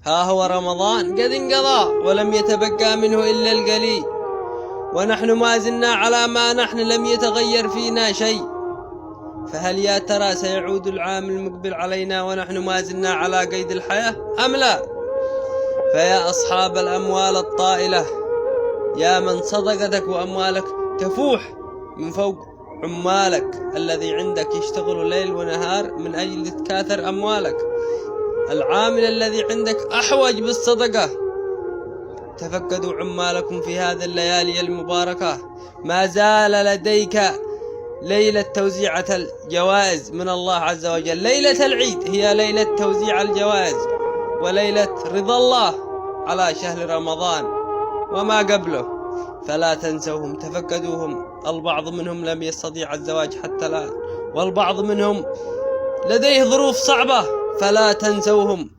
ها هو رمضان قد انقضى ولم يتبقى منه إلا القليل، ونحن ما زلنا على ما نحن، لم يتغير فينا شيء. فهل يا ترى سيعود العام المقبل علينا ونحن ما زلنا على قيد الحياة أم لا؟ فيا أصحاب الأموال الطائلة، يا من صدقتك وأموالك تفوح من فوق عمالك الذي عندك يشتغل ليل ونهار من أجل تكاثر أموالك، العامل الذي عندك أحوج بالصدقة. تفقدوا عمالكم في هذه الليالي المباركة. ما زال لديك ليلة توزيع الجوائز من الله عز وجل. ليلة العيد هي ليلة توزيع الجوائز وليلة رضا الله على شهر رمضان وما قبله، فلا تنسوهم، تفقدوهم. البعض منهم لم يستطيع الزواج حتى الآن، والبعض منهم لديه ظروف صعبة، فلا تنسوهم.